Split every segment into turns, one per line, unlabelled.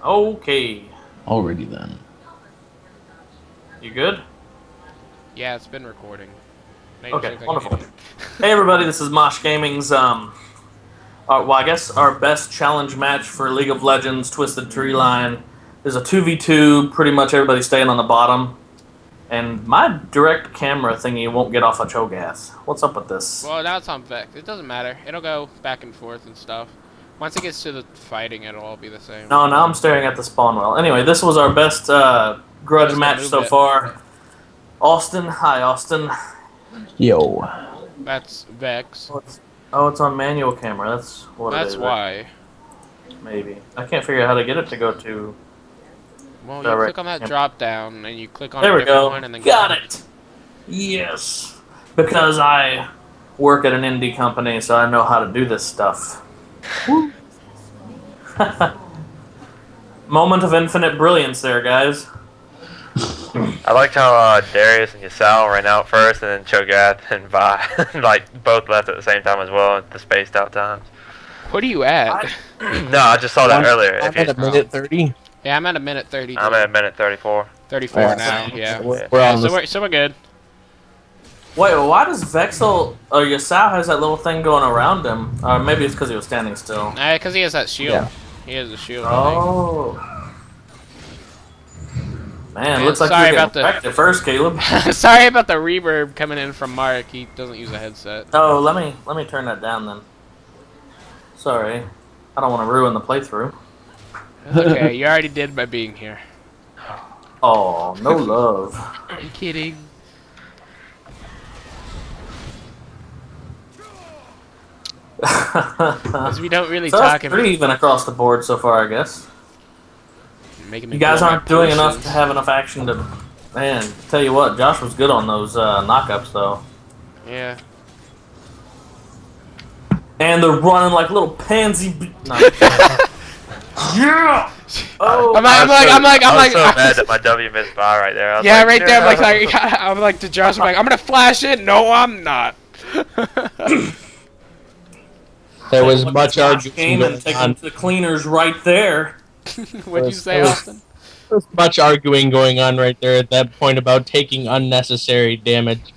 Okay.
Alrighty then.
You good?
Yeah, it's been recording. Now you just
Okay,
look like an
wonderful.
idiot.
Hey everybody, this is Mosh Gaming's well, I guess our best challenge match for League of Legends Twisted Tree Line. There's a 2v2, pretty much everybody staying on the bottom. And my direct camera thingy won't get off of Cho'Gath. What's up with this?
Well, now it's on Vex. It doesn't matter. It'll go back and forth and stuff. Once it gets to the fighting, it'll all be the same.
No, now I'm staring at the spawn well. Anyway, this was our best grudge
Just
match
move
so
it.
far. Austin, hi Austin.
Yo.
That's Vex.
Oh, it's on manual camera. That's what it is.
That's why.
Maybe. I can't figure out how to get it to go to...
Well, you
Direct
click on that
camera.
drop down, and you click on
There
a
we
different
go.
one, and then
Got it! Yes. Because I work at an indie company, so I know how to do this stuff. Moment of infinite brilliance there, guys.
I liked how Darius and Yasal ran out first, and then Cho'Gath and Vi like both left at the same time as well at the spaced out times.
What are you at?
No, I just saw that earlier.
I'm
If you,
at a minute 30.
Yeah, I'm at a minute 30.
I'm at a minute 34.
34
Yeah.
now. Yeah.
We're
Yeah,
on the
so we're good.
Wait, why does Vexel or Yasao has that little thing going around him? Or maybe it's because he was standing still.
Because he has that shield.
Yeah.
He has a shield. I think.
Oh. Man,
Man,
looks like
sorry
you're
about
getting
the-
wrecked at first, Caleb.
Sorry about the reverb coming in from Mark. He doesn't use a headset.
Oh, let me turn that down then. Sorry. I don't want to ruin the playthrough.
Okay, you already did by being here.
Oh, no love.
I'm kidding. Because we don't really
So
talk
that's
about
pretty even across the board so far, I guess.
making me
You guys
blow my
aren't doing enough
potions.
to have enough action to... Man, tell you what, Josh was good on those knockups, though.
Yeah.
And they're running like little pansy... No. Yeah! Oh,
I'm
I was
like,
so mad that my W missed by right there. I was
yeah,
like,
right there. I'm
"No."
like, I'm like to Josh. I'm like, I'm gonna flash it. No, I'm not.
There was
look at
much
Josh
arguing
game
going
and take
on.
them to the cleaners right there.
What'd you say,
There was-
Austin?
There was much arguing going on right there at that point about taking unnecessary damage.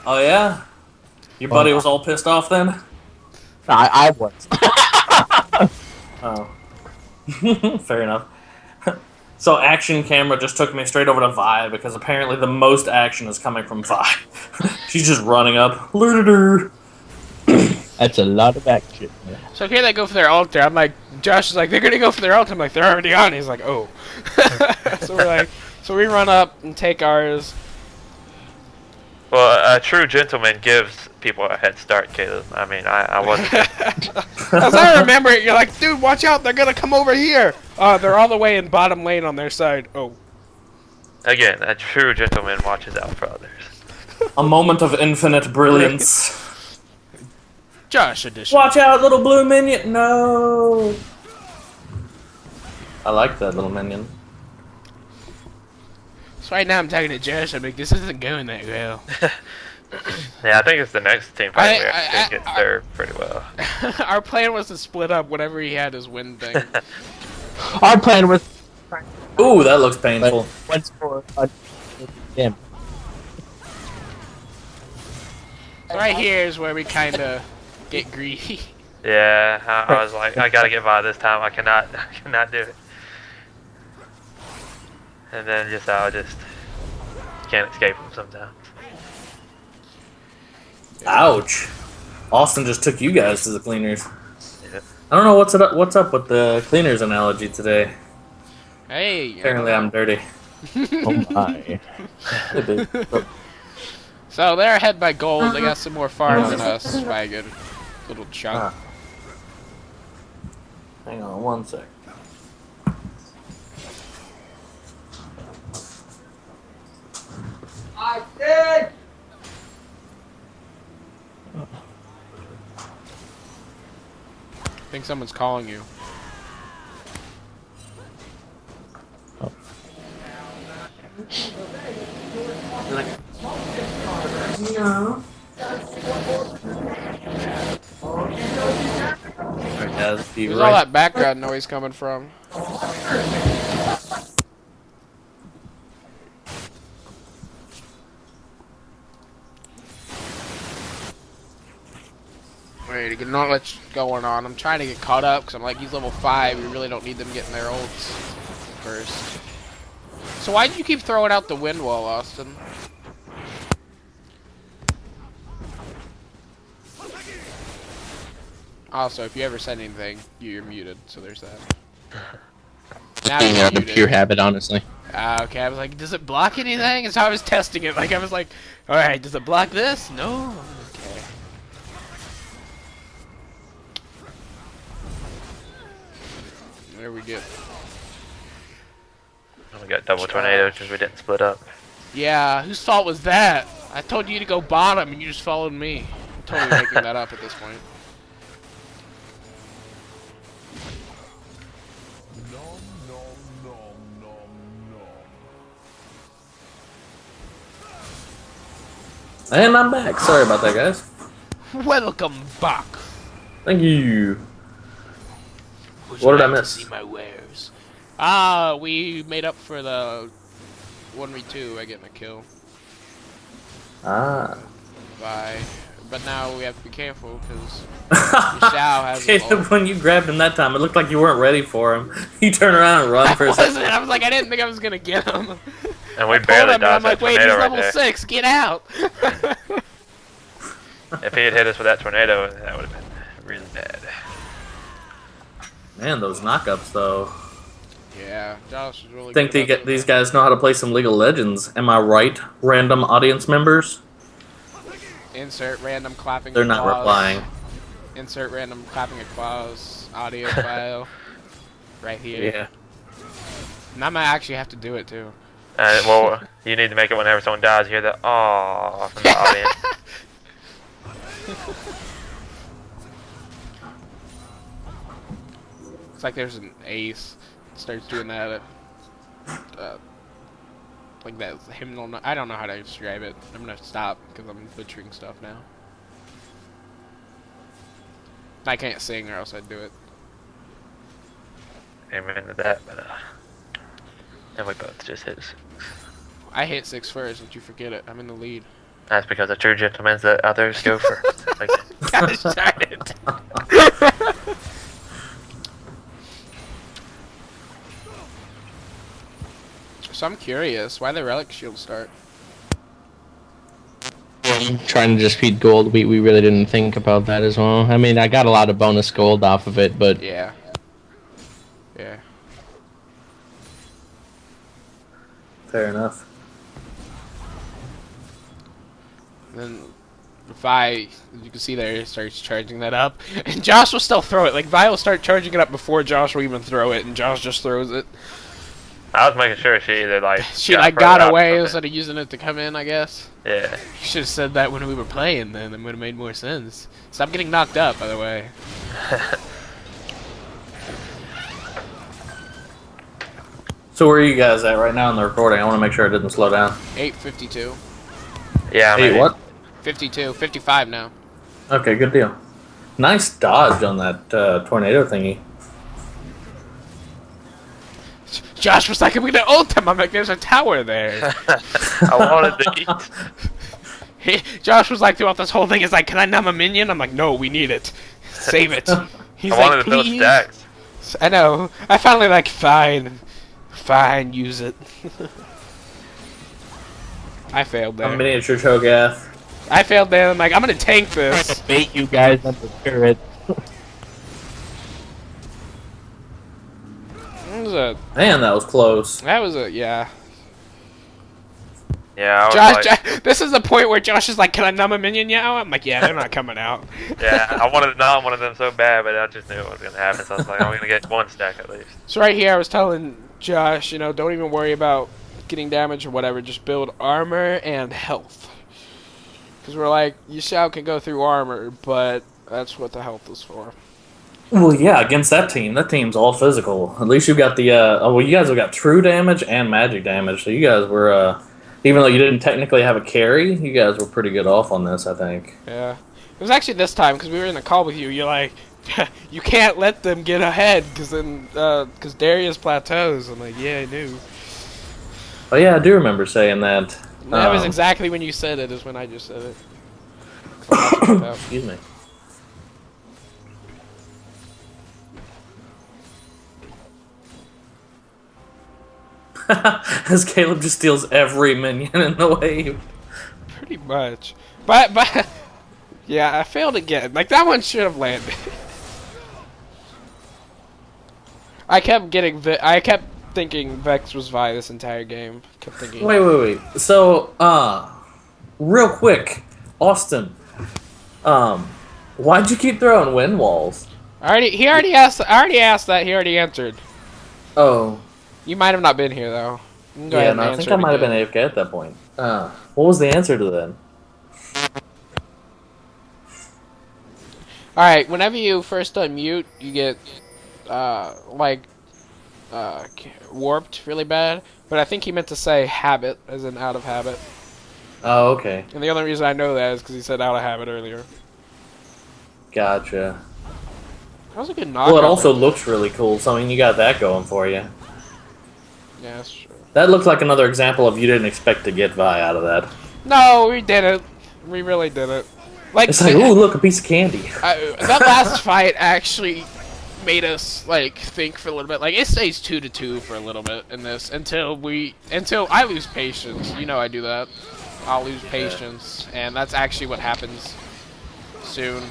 Oh, yeah? Your buddy was all pissed off then?
I was.
Oh. Fair enough. So action camera just took me straight over to Vi because apparently the most action is coming from Vi. She's just running up. Lurder.
That's a lot of action.
So here they go for their altar. I'm like, Josh is like, they're gonna go for their altar. I'm like, they're already on. He's like, oh. So we're like, so we run up and take ours.
Well, a true gentleman gives people a head start, Caleb. I mean, I wasn't.
As I remember it, you're like, dude, watch out, they're gonna come over here. They're all the way in bottom lane on their side. Oh.
Again, a true gentleman watches out for others.
A moment of infinite brilliance.
Josh edition.
Watch out, little blue minion. No. I like that little minion.
So right now I'm talking to Josh. I'm like, this isn't going that well.
Yeah, I think it's the next team fight we
I-
actually get there pretty well.
Our plan was to split up whenever he had his win thing.
Our plan was
Ooh, that looks painful.
once for damn.
So right here is where we kind of get greedy.
Yeah, I was like, I gotta get by this time. I cannot do it. And then I just can't escape him sometimes.
Ouch. Austin just took you guys to the cleaners.
Yeah.
I don't know what's up with the cleaners analogy today.
Hey.
Apparently I'm dirty.
Oh my.
So they're ahead by gold. They got some more farms than us by a good little chunk.
Ah. Hang on one sec.
I did!
I think someone's calling you.
No. guys. Be
Where's
right.
all that background noise coming from? Wait, not much going on. I'm trying to get caught up because I'm like, he's level 5. We really don't need them getting their ults first. So why did you keep throwing out the wind wall, Austin? Also, if you ever said anything, you're muted, so there's that. Now
Yeah,
you're
a
muted.
pure habit, honestly.
Okay, I was like, does it block anything? And so I was testing it. Like, I was like, alright, does it block this? No? Okay. There we go.
We got double tornadoes because we didn't split up.
Yeah, whose fault was that? I told you to go bottom and you just followed me. I'm totally making that up at this point.
And I'm back. Sorry about that, guys.
Welcome back.
Thank you.
Would
What
you
did I
like to
miss?
see my wares? We made up for the 1v2 by getting a kill.
Ah.
But now we have to be careful because Xiao has his
Caleb,
ult.
when you grabbed him that time, it looked like you weren't ready for him. You turn around and run for a second.
I was like, I didn't think I was gonna get him.
And we
I pulled
barely
him and I'm
dodged
like,
that
wait, he's
tornado right
level
there.
6, get out!
If he had hit us with that tornado, that would have been really bad.
Man, those knockups, though.
Yeah, Josh is really
I think
good about
these
doing
guys know how to play some League of Legends. Am I right, random audience members?
that. Insert random clapping
They're not
applause.
replying.
Insert random clapping applause audio file. Right here.
Yeah.
And I might actually have to do it too.
Well, you need to make it whenever someone dies. You hear the "aww" from the audience.
It's like there's an ace. It starts doing that. Like that hymnal. I don't know how to describe it. I'm gonna stop because I'm butchering stuff now. I can't sing or else I'd do it.
Amen to that, but and we both just hit.
I hit 6 first, don't you forget it. I'm in the lead.
That's because a true gentleman that others go for. Like,
Gosh darn it. So I'm curious, why the relic shield start?
Trying to just feed gold, we really didn't think about that as well. I mean, I got a lot of bonus gold off of it, but
Yeah. Yeah.
Fair enough.
Then Vi, you can see there, starts charging that up. And Josh will still throw it. Like, Vi will start charging it up before Josh will even throw it, and Josh just throws it.
I was making sure she either like
She like got
further out
away
from it.
instead of using it to come in, I guess.
Yeah.
You should have said that when we were playing then. It would have made more sense. Stop getting knocked up, by the way.
So where are you guys at right now in the recording? I want to make sure it didn't slow down.
8:52.
Yeah.
Hey,
maybe.
what?
52. 55 now.
Okay, good deal. Nice dodge on that tornado thingy.
Josh was like, I'm gonna ult him. I'm like, there's a tower there.
I wanted to eat.
Josh was like, throughout this whole thing, is like, can I numb a minion? I'm like, no, we need it. Save it. He's
I
like,
wanted to build
please.
stacks.
I know. I finally like, fine, use it. I failed
A
there.
miniature Cho'Gath.
I failed there. I'm like, I'm gonna tank this.
bait you guys on the turret.
Man, that was close.
That was a yeah.
Yeah. I was
Josh,
like,
this is the point where Josh is like, can I numb a minion now? I'm like, yeah, they're not coming out.
yeah. I wanted to not one of them so bad, but I just knew it was gonna happen. So I was like, I'm gonna get one stack at least.
So right here, I was telling Josh, you know, don't even worry about getting damage or whatever. Just build armor and health. Because we're like, Yashao can go through armor, but that's what the health is for.
Well, yeah, against that team. That team's all physical. At least you've got the, you guys have got true damage and magic damage. So you guys were, even though you didn't technically have a carry, you guys were pretty good off on this, I think.
Yeah. It was actually this time, because we were in the call with you. You're like, You can't let them get ahead, because then, because Darius plateaus. I'm like, yeah, I knew.
Oh yeah, I do remember saying that.
And that was exactly when you said it, is when I just said it. 'Cause I'm about to plateau.
Excuse me. As Caleb just steals every minion in the wave.
Pretty much. But, yeah, I failed again. Like, that one should have landed. I kept thinking Vex was Vi this entire game. Kept thinking.
Wait. So, real quick, Austin, why'd you keep throwing wind walls?
He already asked that. He already answered.
Oh.
You might have not been here though. You can go
Yeah,
ahead and
no, I
answer
think
it
I might have been
again.
AFK at that point. What was the answer to that?
Alright, whenever you first unmute, you get, warped really bad. But I think he meant to say habit, as in out of habit.
Oh, okay.
And the only reason I know that is because he said out of habit earlier.
Gotcha.
That was a good knockout.
Well, it also
right there.
looks really cool, so I mean, you got that going for you.
Yeah, that's true.
That looks like another example of you didn't expect to get Vi out of that.
No, we didn't. We really didn't. Like,
It's like, ooh, look, a piece of candy.
that last fight actually made us like think for a little bit. Like, it stays 2-2 for a little bit in this until I lose patience. You know I do that. I'll lose patience, and that's actually what happens soon.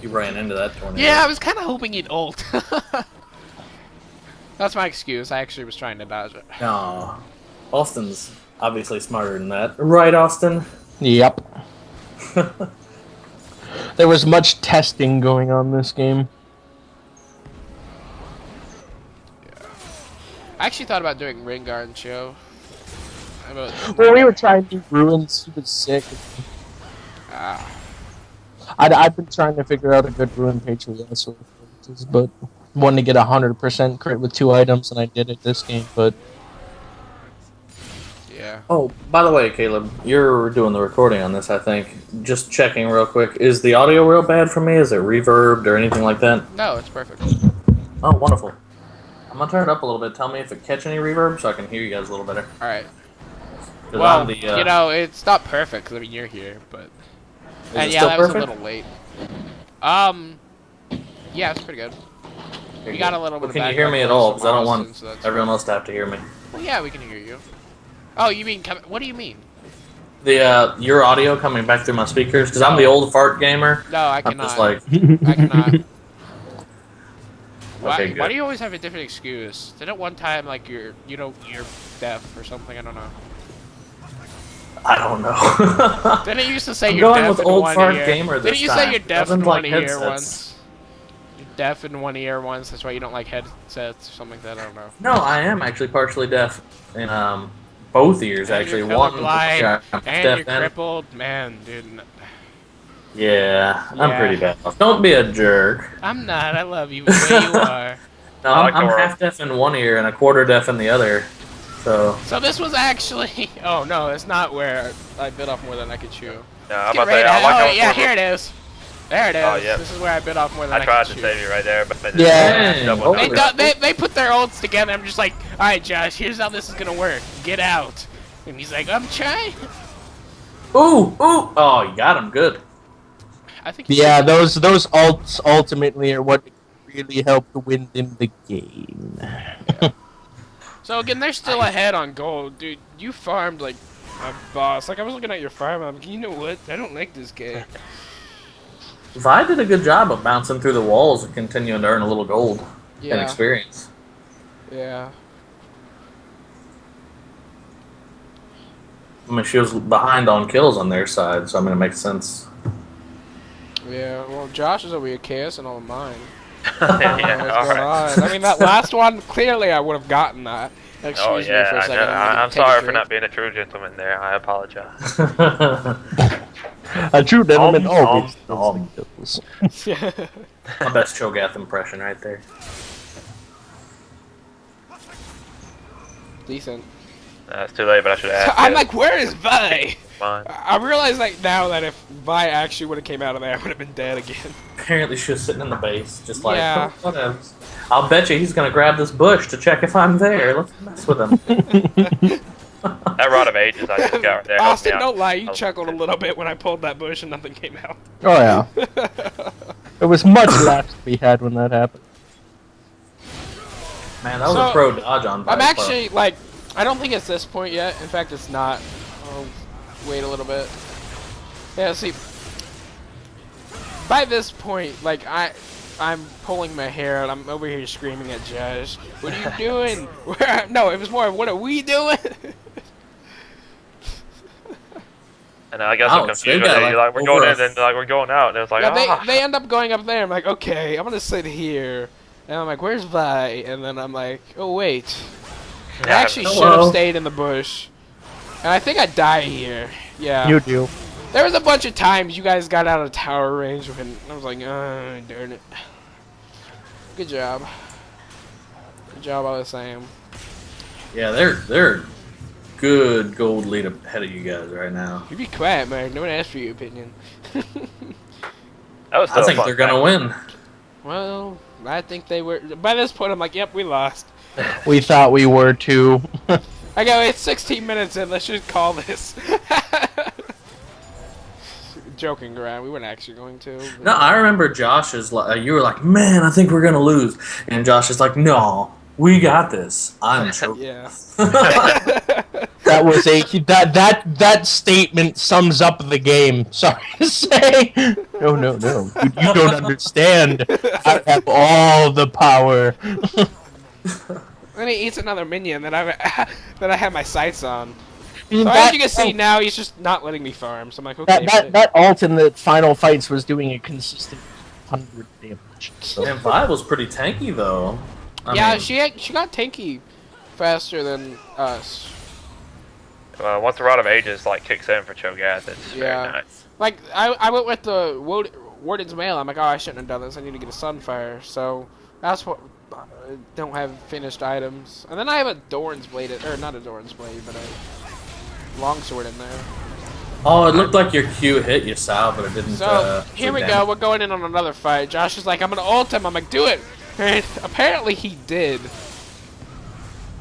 You ran into that tornado.
Yeah, I was kind of hoping he'd ult. That's my excuse. I actually was trying to dodge it.
No. Austin's obviously smarter than that. Right, Austin?
Yep. There was much testing going on this game.
I actually thought about doing Rengar and Cho.
Well, we were trying to do ruins. He was sick. I've been trying to figure out a good ruin Patriot, but wanted to get 100% crit with 2 items, and I did it this game. But
yeah.
Oh, by the way, Caleb, you're doing the recording on this, I think. Just checking real quick. Is the audio real bad for me? Is it reverbed or anything like that?
No, it's perfect.
Oh, wonderful. I'm gonna turn it up a little bit. Tell me if it catch any reverb so I can hear you guys a little better.
All right.
'Cause
Well,
I'm the,
you know, it's not perfect because I mean you're here, but
it
yeah,
still
that was a
perfect?
little late. Yeah, it's pretty good.
Here
We
you
got
go.
a little bit
Well,
of
can you hear
background
me at
noise
all?
from
Because I don't
Austin,
want
so that's
everyone
fine.
else to have to hear me.
Well, yeah, we can hear you. Oh, you mean what do you mean?
The your audio coming back through my speakers because I'm the old fart gamer.
No, I
I'm
cannot.
just like,
I cannot. Why,
Okay,
why
good.
do you always have a different excuse? Didn't one time like you're deaf or something? I don't know.
I don't know.
Didn't you used to say
I'm
you're
going
deaf
with
in
old
one
fart
ear?
gamer this
Didn't you
time.
say you're deaf
Doesn't
in one
like
ear
headsets.
once? You're deaf in one ear once. That's why you don't like headsets or something like that. I don't know.
No, I am actually partially deaf in both ears.
And
actually,
you're
one
colorblind,
yeah, I'm
and
deaf
you're crippled, man, dude.
Yeah, I'm
Yeah.
pretty bad. Don't be a jerk.
I'm not. I love you the way you are.
No,
I like
I'm
the
half deaf in one ear and a quarter deaf in the other. So
So this was actually. Oh no, it's not where I bit off more than I could chew.
No, I'm
Get
about to
ready
say, I like
oh
how
yeah,
we're-
here it is. There it is.
Oh, yep.
This is where I bit off more than
I
I
tried
could
to
chew.
save you right there, but they
Yeah.
double
Hey,
down.
They put their ults together. I'm just like, all right, Josh. Here's how this is gonna work. Get out. And he's like, I'm trying.
ooh. Oh, you got him good.
I think.
yeah, those ults ultimately are what really help to win them the game.
So again, they're still ahead on gold, dude. You farmed like a boss. Like I was looking at your farm. I'm like, you know what? I don't like this guy.
Vi did a good job of bouncing through the walls and continuing to earn a little gold and
Yeah.
experience.
Yeah.
I mean, she was behind on kills on their side, so I mean, it makes sense.
Yeah. Well, Josh is over here chaosing all of mine.
Yeah,
What's
all
going
right.
on? I mean, that last one, clearly I would have gotten that. Excuse
Oh
me for
yeah,
a
I
second.
know.
gonna
I'm
take a
sorry for
drink.
not being a true gentleman there. I apologize.
A true gentleman
Nom,
always
nom,
does the kills.
My best Cho'Gath impression right there.
Decent.
It's too late, but I should ask.
I'm
you.
like, where is Vi?
mine.
I realize like now that if Vi actually would have came out of there, I would have been dead again.
Apparently she was sitting in the base, just like,
Yeah.
oh, whatever. I'll bet you he's gonna grab this bush to check if I'm there. Let's mess with him.
That Rod of Ages I just got right there. helped me
Austin,
out.
don't lie. You
I was-
chuckled a little bit when I pulled that bush and nothing came out.
Oh yeah. There was much laughs to be had when that happened.
Man, that was
So,
a pro dodge on
I'm
Viper.
actually like, I don't think it's this point yet. In fact, it's not. I'll wait a little bit. Yeah, see, by this point, like I'm pulling my hair and I'm over here screaming at Josh. What are you doing? No, it was more, what are we doing?
And I guess I'm
Ouch,
confused.
they got,
You're like, we're going
over
in, and like we're going out, and it's like,
Yeah,
ah.
they end up going up there. I'm like, okay, I'm gonna sit here. And I'm like, where's Vi? And then I'm like, oh wait. I
Yeah,
actually
hello.
should have stayed in the bush. And I think I die here. Yeah.
You do.
There was a bunch of times you guys got out of tower range and I was like, darn it. Good job. Good job all the same.
Yeah, they're good gold lead ahead of you guys right now.
You be quiet, man. No one asked for your opinion.
That was still
I
a
think
fun
they're gonna win.
Well, I think they were. By this point, I'm like, yep, we lost.
We thought we were too.
I go, it's 16 minutes in. Let's just call this. Joking around. We weren't actually going to. But...
No, I remember Josh's. You were like, "Man, I think we're gonna lose," and Josh is like, "No, we got this." I'm choking.
Yeah.
That was that statement sums up the game. Sorry to say. No. You don't understand. I have all the power.
Then he eats another minion that I have my sights on.
I mean,
So as you can see now, he's just not letting me farm. So I'm like, okay.
that ult in the final fights was doing a consistent 100 damage. So.
And Vi was pretty tanky though. I mean,
she got tanky faster than us.
Once the Rod of Ages like kicks in for Cho'Gath, it's
Yeah.
very nice.
Like I went with the Warden's Mail. I'm like, oh, I shouldn't have done this. I need to get a Sunfire. So that's what. Don't have finished items, and then I have a Doran's Blade, or not a Doran's Blade, but a longsword in there.
oh, it looked like your Q hit you, Sal, but it didn't.
So here
do
we go.
damage.
We're going in on another fight. Josh is like, I'm gonna ult him. I'm like, do it. And apparently he did.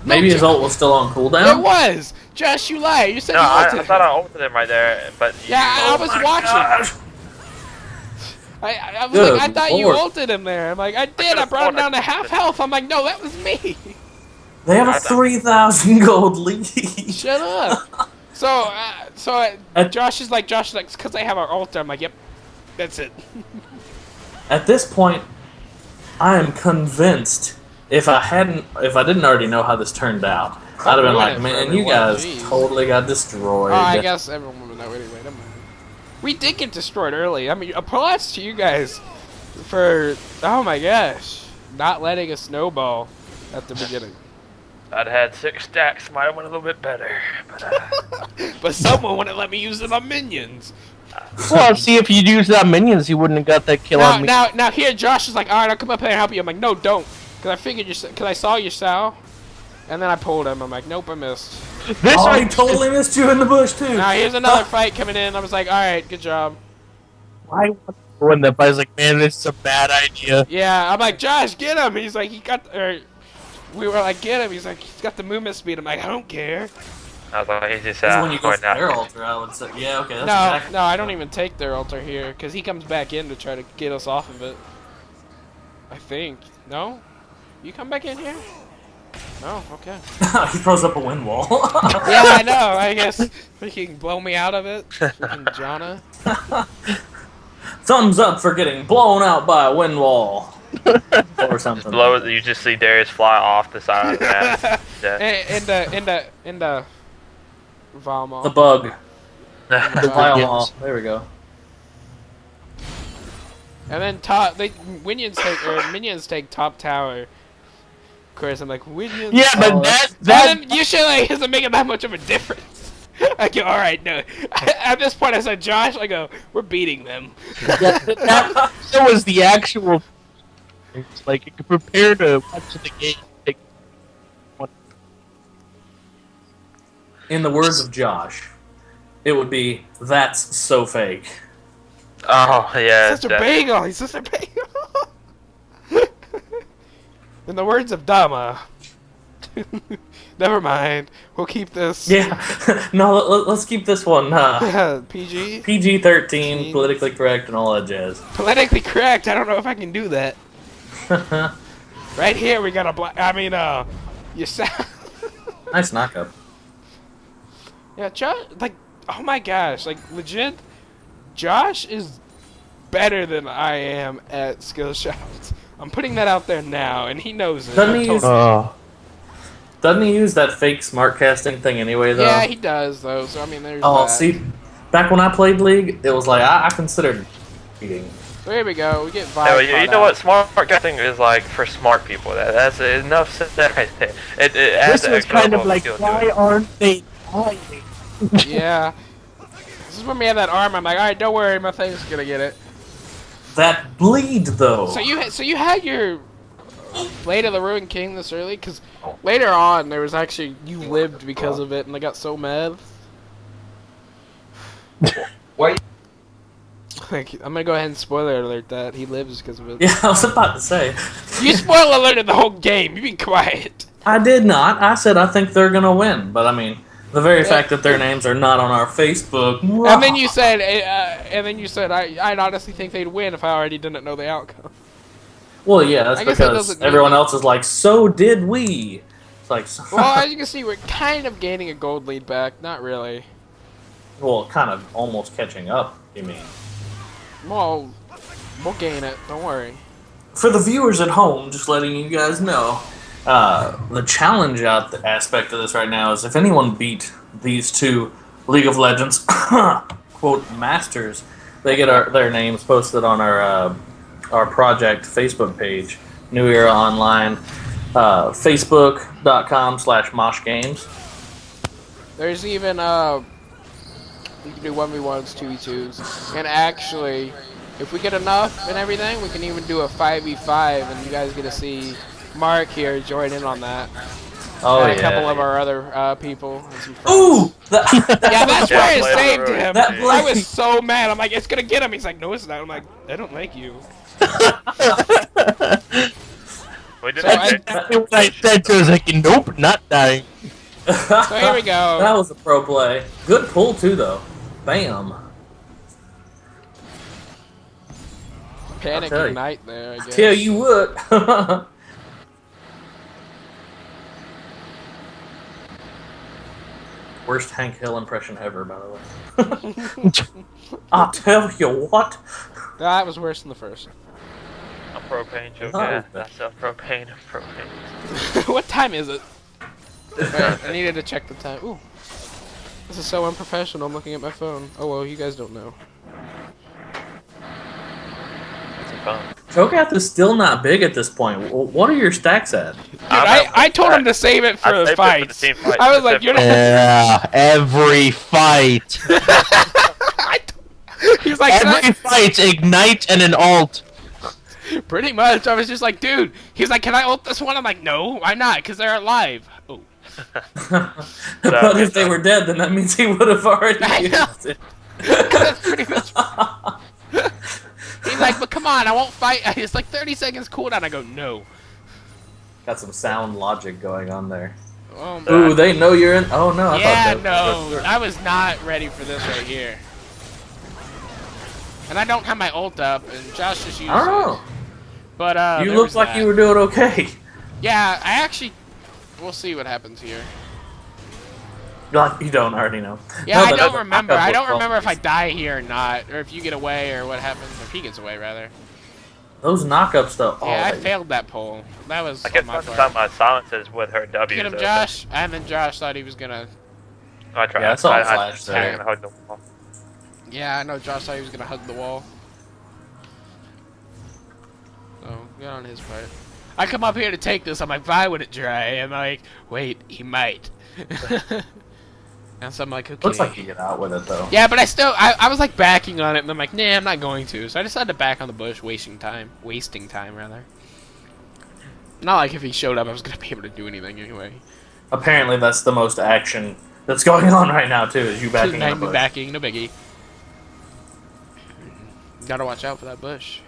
Maybe
No,
his ult was still on
It
cooldown.
was. Josh, you lied. You said
No,
you
I
ulted
thought
him.
I ulted him right there, but
Yeah, I was
my
watching.
gosh.
I was
Good
like, I thought you
Lord.
ulted him there. I'm like, I did. I brought him down to half health. I'm like, no, that was me.
They have a 3,000 gold lead.
Shut up. Josh is like, because I have our ult. I'm like, yep, that's it.
At this point, I am convinced. If I didn't already know how this turned out, I'd have been like, man, you guys totally got destroyed.
Oh, I guess everyone would know anyway. Never mind. We did get destroyed early. I mean, applause to you guys for, oh my gosh, not letting a snowball at the beginning.
I'd had 6 stacks, might have went a little bit better. But,
But someone wouldn't let me use it on minions.
Well, see, if you'd used that minions, you wouldn't have got that kill on me.
Now here, Josh is like, all right, I'll come up here and help you. I'm like, no, don't, because I figured because I saw your Sal, and then I pulled him. I'm like, nope, I missed.
This
Oh, he
one-
totally missed you in the bush too.
Now here's another fight coming in. I was like, all right, good job.
I when the I was like, man, this is a bad idea.
Yeah, I'm like, Josh, get him. He's like, we were like, get him. He's like, he's got the movement speed. I'm like, I don't care.
I was like, he's just
That's when you go
going
for their
down.
altar, I would say. Yeah, okay. That's
No,
exactly
no, I don't even take their altar here because he comes back in to try to get us off of it. I think. No? You come back in here? No? Okay.
he throws up a wind wall.
Yeah, I know. I guess he can blow me out of it. Freaking Jana.
Thumbs up for getting blown out by a wind wall. Or something.
Below, you just see Darius fly off the side of the map. Yeah.
In the Valma.
The bug. The vile
Yes.
wall. There we go.
And then minions take top tower. Of course, I'm like, minions.
Yeah, but
Oh,
that
Then you should like isn't making that much of a difference. I go, all right, no. At this point, I said, Josh, I go, we're beating them.
that was the actual. It's like you could prepare to watch the game. Take
In the words of Josh, it would be "That's so fake."
Oh yeah.
Such a bagel. He's such a bagel. In the words of Dama. Never mind. We'll keep this.
Yeah, no, let's keep this one
PG.
PG-13, politically correct, and all that jazz.
Politically correct. I don't know if I can do that. Right here, we got a black. I mean, you sound.
Nice knockup.
Yeah, Josh. Like, oh my gosh, like legit. Josh is better than I am at skill shots. I'm putting that out there now, and he knows it.
Doesn't he use that fake smart casting thing anyway, though?
Yeah, he does, though. So I mean, there's.
Oh,
that.
see, back when I played League, it was like I considered cheating.
So here we go. We get vibe.
Yeah, you know what? Smart casting is like for smart people. That's enough said that right there. It adds
This was
extra
kind of
level
like,
skill to
why
it.
aren't they dying?
Yeah. This is when we have that arm. I'm like, all right, don't worry, my thing's gonna get it.
That bleed, though.
So you had your Blade of the Ruined King this early, because later on there was actually you lived because of it, and I got so mad.
Why?
Like, I'm gonna go ahead and spoiler alert that he lives because of it.
Yeah, I was about to say.
You spoiler alerted the whole game. You be quiet.
I did not. I said I think they're gonna win, but I mean, the very fact that their names are not on our Facebook.
And then you said, I'd honestly think they'd win if I already didn't know the outcome.
Well, yeah, that's
I guess that
because
doesn't mean
everyone
that-
else is like, so did we. It's like,
Well, as you can see, we're kind of gaining a gold lead back. Not really.
well, kind of almost catching up. You mean?
Well, we'll gain it. Don't worry.
For the viewers at home, just letting you guys know, the challenge aspect of this right now is if anyone beat these two League of Legends quote masters, they get their names posted on our project Facebook page, New Era Online, facebook.com/Mosh Games.
There's even you can do 1v1s, 2v2s, and actually, if we get enough and everything, we can even do a 5v5, and you guys get to see Mark here join in on that.
Oh
And
yeah.
a couple of our other people and some friends.
Ooh!
Yeah, that's
Yeah,
why it
Blade of the
saved
Ruined
him.
That
I
Blade-
was so mad. I'm like, it's gonna get him. He's like, no, it's not. I'm like, I don't like you.
We did
So I-
Exactly what I said to her, I was like, nope, not dying.
So here we go.
That was a pro play. Good pull too, though. Bam.
Panic
I'll tell you.
Ignite there, I guess.
Tell you what. Worst Hank Hill impression ever, by the way. I'll tell you what.
That was worse than the first.
A propane joke.
Oh.
Yeah, that's a propane.
What time is it? Wait, I needed to check the time. Ooh. This is so unprofessional. I'm looking at my phone. Oh, well, you guys don't know.
It's fun.
Cho'Gath is still not big at this point. What are your stacks at?
Dude, I told him to save it for
I
the
saved it for the
fights.
team fight,
I was like, you're not.
Yeah, every fight.
He's like,
Every fight, ignite and an alt.
pretty much. I was just like, dude. He's like, can I ult this one? I'm like, no, why not? Because they're alive. Oh.
But if they were dead, then that means he would have already
I know.
used it.
That's pretty much. He's like, but come on, I won't fight. It's like 30 seconds cooldown. I go, no.
Got some sound logic going on there.
Oh, my.
Ooh, they know you're in. Oh no, I
Yeah,
thought
no. I was not ready for this right here. And I don't have my ult up, and Josh just used
I don't know.
it. But,
You
there
looked
was
like
that.
you were doing okay.
Yeah, I actually... We'll see what happens here.
Like you don't already know.
Yeah,
No,
I
but
don't
the
remember.
knockup
I don't
was
remember if I
well.
die here or not, or if you get away, or what happens, or if he gets away, rather.
Those knockups though.
Yeah, I
they-
failed that poll. That was
I guess
on my
most of the
part.
time my silences with her W.
Get him,
so-
Josh. And then Josh thought he was gonna...
I tried.
Yeah, I saw a
I
flash there.
gonna hug the wall.
Yeah, I know Josh thought he was gonna hug the wall. So, good on his part. I come up here to take this, I'm like, why would it dry? And I'm like, wait, he might. And so I'm like, okay.
Looks like you get out with it though.
Yeah, but I was like backing on it, and I'm like, nah, I'm not going to. So I decided to back on the bush, wasting time, rather. Not like if he showed up, I was gonna be able to do anything anyway.
Apparently, that's the most action that's going on right now too. Is you backing in a bush.
Backing, no biggie. Gotta watch out for that bush.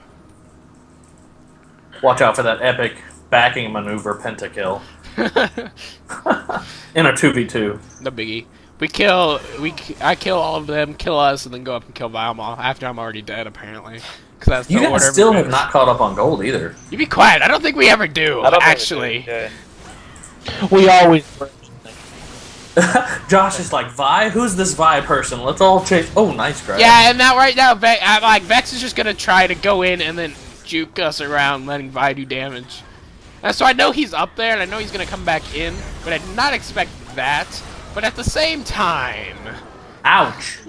Watch out for that epic backing maneuver pentakill. In a 2v2.
No biggie. I kill all of them, kill us, and then go up and kill Valma after I'm already dead, apparently. Because that's the
You
order
guys
of
still have
events.
not caught up on gold either.
You be quiet. I don't think we ever do,
I don't think
actually.
we do, yeah.
We always.
Josh is like, Vi? Who's this Vi person? Let's all chase. Oh, nice, Greg.
Yeah, and now right now, Vex is just gonna try to go in and then juke us around, letting Vi do damage. And so I know he's up there, and I know he's gonna come back in, but I did not expect that. But at the same time,
Ouch.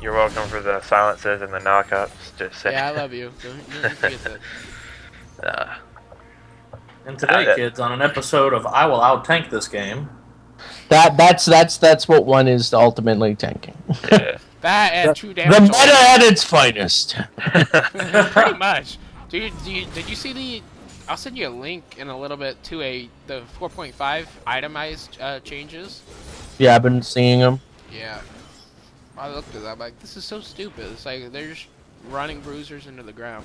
You're welcome for the silences and the knockups. Just saying.
yeah, I love you. Don't forget that.
And today, kids, on an episode of I Will Out Tank This Game.
That's what one is ultimately tanking.
Yeah.
That and true
The
damage.
meta at its finest.
Pretty much. Did you see the? I'll send you a link in a little bit to the 4.5 itemized changes.
Yeah, I've been seeing them.
Yeah. I looked at that. I'm like, this is so stupid. It's like they're just running bruisers into the ground.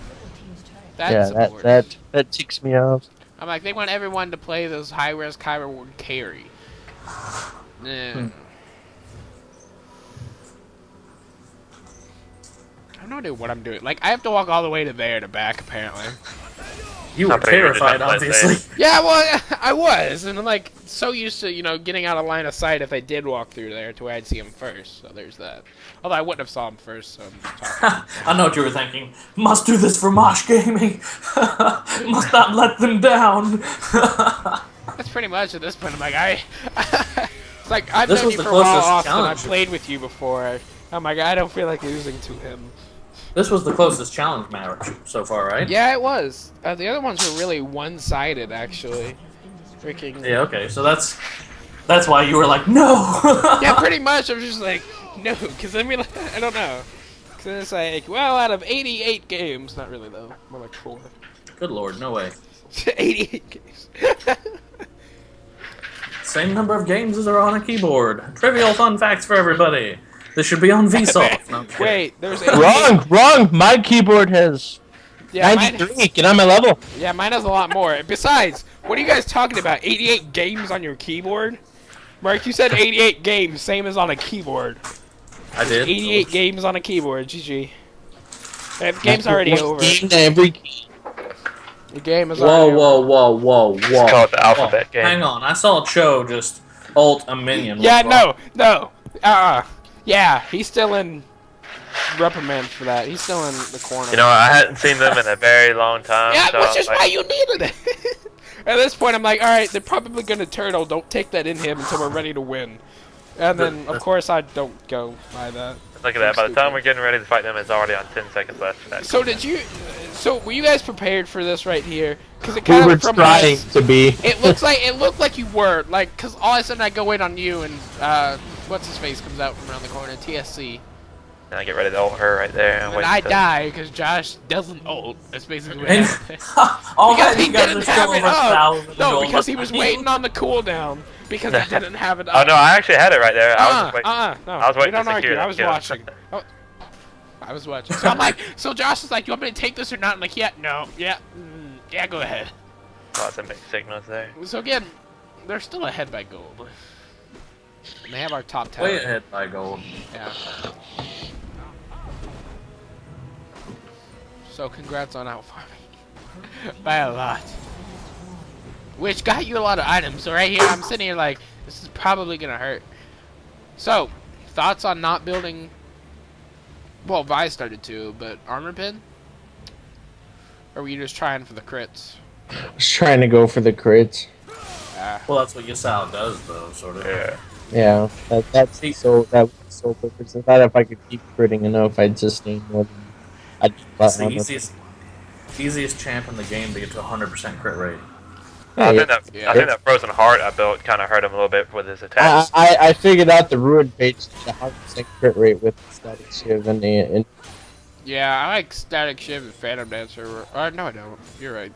That's
That ticks me off.
I'm like, they want everyone to play this high-res, high-reward carry. Nah. I have no idea what I'm doing. Like, I have to walk all the way to there to back, apparently.
You were
Not that you did
terrified,
not play
obviously.
safe.
Yeah, well, I was. And I'm, like, so used to, getting out of line of sight if I did walk through there to where I'd see him first. So there's that. Although I wouldn't have saw him first, so I'm just talking.
I know what you were thinking. Must do this for Mosh Gaming. Must not let them down.
That's pretty much at this point. I'm like, it's like, I've
This
known
was
you
the
for a while,
closest
Austin.
challenge.
I've played with you before. I'm like, I don't feel like losing to him.
This was the closest challenge match so far, right?
Yeah, it was. The other ones were really one-sided, actually. Freaking.
Yeah, okay. So that's why you were like, no.
Yeah, pretty much. I'm just like, no, because I mean, I don't know. Because it's like, well, out of 88 games, not really though, more like 4.
Good lord, no way.
88 games.
Same number of games as are on a keyboard. Trivial fun facts for everybody. This should be on Vsauce. No, I'm kidding.
Wait, there's 88.
Wrong. My keyboard has
Yeah,
93. Get on my level.
yeah, mine has a lot more. Besides, what are you guys talking about? 88 games on your keyboard? Mark, you said 88 games, same as on a keyboard.
I did.
88 games on a keyboard, GG. That game's already over.
Game to every.
The game is
Whoa,
already over.
whoa.
Let's call it the alphabet game.
Hang on, I saw Cho just ult a minion.
Yeah,
with
no. Yeah, he's still in reprimand for that. He's still in the corner.
You know, I hadn't seen them in a very long time.
yeah,
so
which is
like,
why you needed it. At this point, I'm like, all right, they're probably gonna turtle. Don't take that in him until we're ready to win. And then, of course, I don't go by that.
Look at that. By the time we're getting ready to fight them, it's already on 10 seconds left.
So were you guys prepared for this right here? Because it
We
kind
were
of from
trying to be.
It looked like you were, like, because all of a sudden I go in on you and what's his face comes out from around the corner, TSC,
And I get ready to ult her right there.
and
wait
then I
till-
die because Josh doesn't ult. That's basically what
And
happened.
all
Because
that
he
you guys are
didn't
still
have it
over
up.
1,000
No,
gold.
because he was waiting on the cooldown because he didn't have it
Oh
up.
no, I actually had it right there. I was just waiting.
No.
I was waiting
we don't
to secure
argue.
that
I was
kill.
watching. Oh, I was watching. So I'm like, so Josh is like, you want me to take this or not? I'm like, yeah, no, yeah, yeah, go ahead.
Lots of mixed signals there.
So again, they're still ahead by gold. And they have our top 10.
Way ahead by gold.
Yeah. So congrats on outfarming. By a lot. Which got you a lot of items. So right here, I'm sitting here like, this is probably gonna hurt. So, thoughts on not building... Well, Vi started to, but armor pin? Or were you just trying for the crits?
I was trying to go for the crits.
Well, that's what Yasao does, though, sort of.
Yeah.
Yeah, that was so purpose. I thought if I could keep critting enough, I'd sustain more than I'd
It's the easiest champ in the game to get to 100% crit rate.
I think
Yeah.
that Frozen Heart I built kind of hurt him a little bit with his attacks.
I figured out the ruin page, the 100% crit rate with the static shiv and
Yeah, I like Static Shiv and Phantom Dancer. Or, no, I don't. You're right.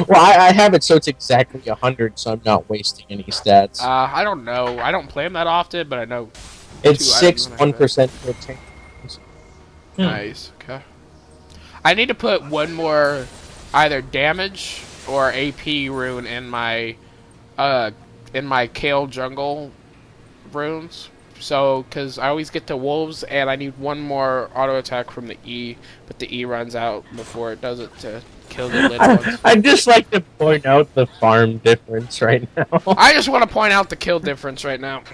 Well, I have it so it's exactly 100, so I'm not wasting any stats.
I don't know. I don't play them that often, but I know.
It's
2
6
items when I have it.
1% per change.
Nice. Okay. I need to put one more, either damage or AP rune in my Kale jungle runes. So, because I always get to wolves, and I need one more auto attack from the E, but the E runs out before it does it to kill the little ones.
I'd just like to point out the farm difference right now.
I just want to point out the kill difference right now.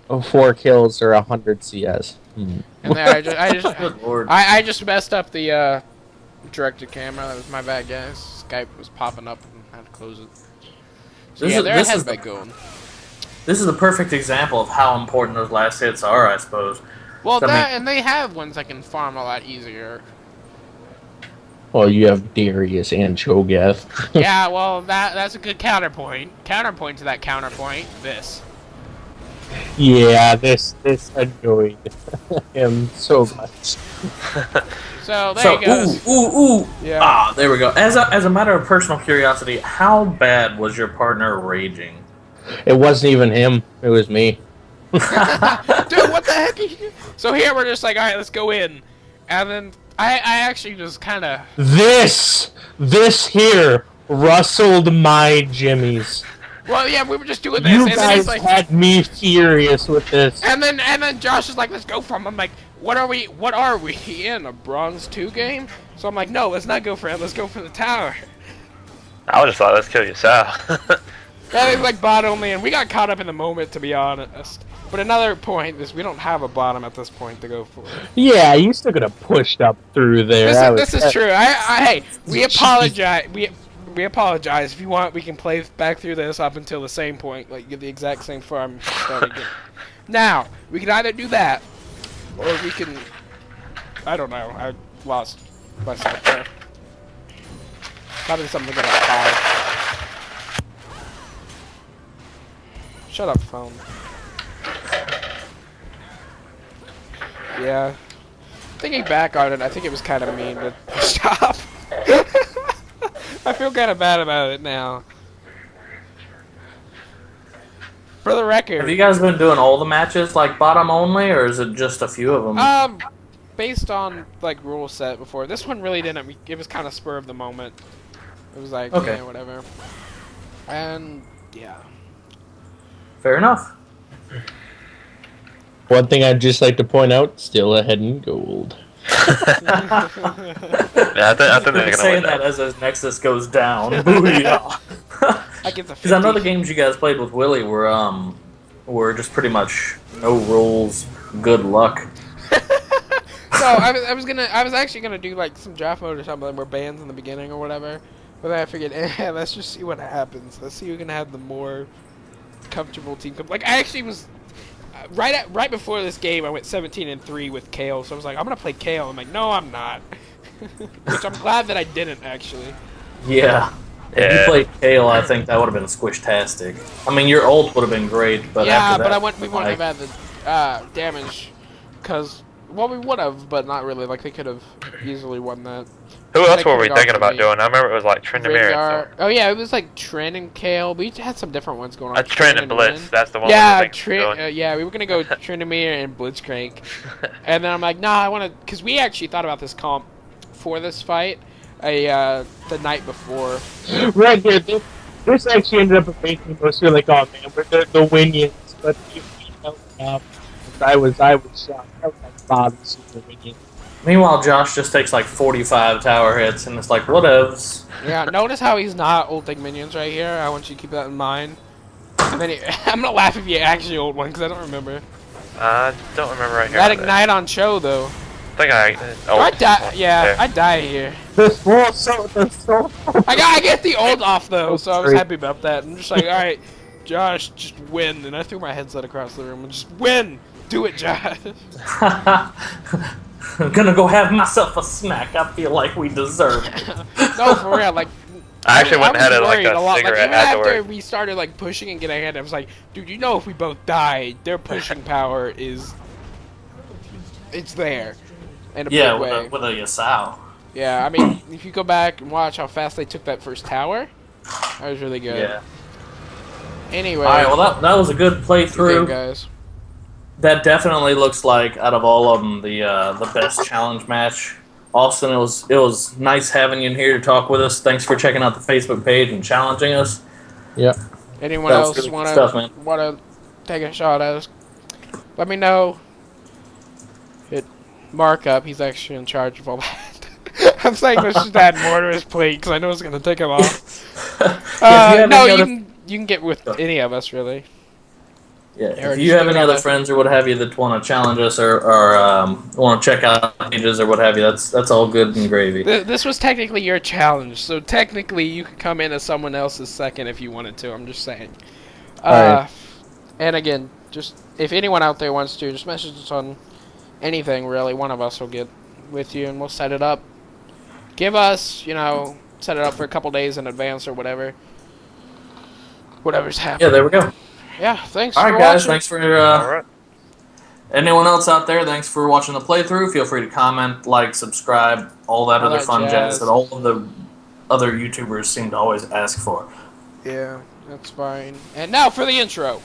4 kills or 100 CS.
And then
Good lord.
I just messed up the directed camera. That was my bad, guys. Skype was popping up and I had to close it. So
This
yeah,
is-
there
this
has
is the-
been going.
This is the perfect example of how important those last hits are, I suppose.
Well,
I mean-
and they have ones that can farm a lot easier.
Well, you have Darius and Cho'Gath.
Yeah, well, that's a good counterpoint. Counterpoint to that counterpoint, this.
Yeah, this annoyed him so much.
So, there
So,
you go.
ooh.
Yeah.
Ah, there we go. As a matter of personal curiosity, how bad was your partner raging?
It wasn't even him, it was me.
Dude, what the heck? So here we're just like, alright, let's go in. And then I actually just kind of...
This here rustled my jimmies.
Well, yeah, we were just doing this.
You
and then
guys
he's like,
had me furious with this.
and then Josh is like, let's go for him. I'm like, what are we in, a Bronze 2 game? So I'm like, no, let's not go for it. Let's go for the tower.
I just thought, let's kill you, Sal.
That is like bot only, and we got caught up in the moment, to be honest. But another point is we don't have a bottom at this point to go for.
Yeah, you still could have pushed up through there.
This is true. Hey, we apologize. We apologize. If you want, we can play back through this up until the same point, like get the exact same farm start again. Now we can either do that, or we can. I don't know. I lost myself there. Probably something about 5. Shut up, phone. Yeah. Thinking back on it, I think it was kind of mean to stop. I feel kind of bad about it now. For the record,
Have you guys been doing all the matches like bottom only, or is it just a few of them?
based on like rule set before, this one really didn't. It was kind of spur of the moment. It was like,
Okay.
yeah, whatever. And yeah.
Fair enough.
One thing I'd just like to point out, still ahead in gold.
Yeah, I think they're gonna
Saying
win
that
that.
as his Nexus goes down. Booyah.
I get the 50.
Because I know the games you guys played with Willie were just pretty much no rules, good luck.
No, I was actually gonna do like some draft mode or something where bands in the beginning or whatever. But then I figured, let's just see what happens. Let's see who can have the more comfortable team. Like I actually was right before this game, I went 17-3 with Kale. So I was like, I'm gonna play Kale. I'm like, no, I'm not. Which I'm glad that I didn't actually.
Yeah. If you played Kale, I think that would have been squish-tastic. I mean, your ult would have been great, but
yeah,
after that,
but we wouldn't have had the damage, because well, we would have, but not really. Like they could have easily won that.
Who else
They
were we
could've
thinking
gone for
about
me.
doing? I remember it was like Tryndamere.
Rengar. Oh yeah, it was like Trin and Kale. We had some different ones going on.
Trin and Blitz.
Rin.
That's the one.
Yeah,
we were thinking of doing.
yeah, we were gonna go Tryndamere and Blitzcrank, and then I'm like, nah, I want to, because we actually thought about this comp for this fight, the night before.
Right here, this actually ended up making us feel like, oh man, we're the Winions, but you held up. I was shocked. I was like, Bob, this is the Winions.
Meanwhile, Josh just takes like 45 tower hits, and it's like, whatevs.
Yeah, notice how he's not ulting minions right here. I want you to keep that in mind. And then I'm gonna laugh if you actually ult one, because I don't remember.
I don't remember right here.
That ignite on show though.
I think I.
Do I die? Yeah,
there.
I die here.
The soul.
I get the ult off though, so I was happy about that. I'm just like, all right, Josh, just win. And I threw my headset across the room and just win. Do it, Josh.
I'm gonna go have myself a snack. I feel like we deserve it.
No, for real. Like,
I actually went and had
was
like
worried
a
lot.
cigarette
Like, even after
afterward.
we started like pushing and getting ahead, I was like, dude, you know, if we both die, their pushing power it's there in a
Yeah,
big way.
with a Yasao.
Yeah, I mean, if you go back and watch how fast they took that first tower, that was really good.
Yeah.
Anyway,
All right. Well, that was a good
good game,
playthrough.
guys.
That definitely looks like out of all of them the best challenge match. Austin, it was nice having you in here to talk with us. Thanks for checking out the Facebook page and challenging us.
Yeah.
Anyone
That was
else
really good stuff, man.
wanna take a shot at us? Let me know. Hit Mark up. He's actually in charge of all that. I'm saying let's just add more to his plate because I know it's gonna take him off. No, you can get with any of us really.
Yeah,
Or
if
just
you have
do it
any
on
other
the-
friends or what have you that want to challenge us or want to check out pages or what have you, that's all good and gravy.
This was technically your challenge, so technically you could come in as someone else's second if you wanted to. I'm just saying.
Alright.
And again, just if anyone out there wants to, just message us on anything really. One of us will get with you and we'll set it up. Give us, set it up for a couple days in advance or whatever. Whatever's happening.
Yeah, there we go.
Yeah, thanks
All
for
right, guys.
watching.
Thanks for
All right.
anyone else out there. Thanks for watching the playthrough. Feel free to comment, like, subscribe, all that
All
other
that
fun
jazz.
jazz that all of the other YouTubers seem to always ask for.
Yeah, that's fine. And now for the intro.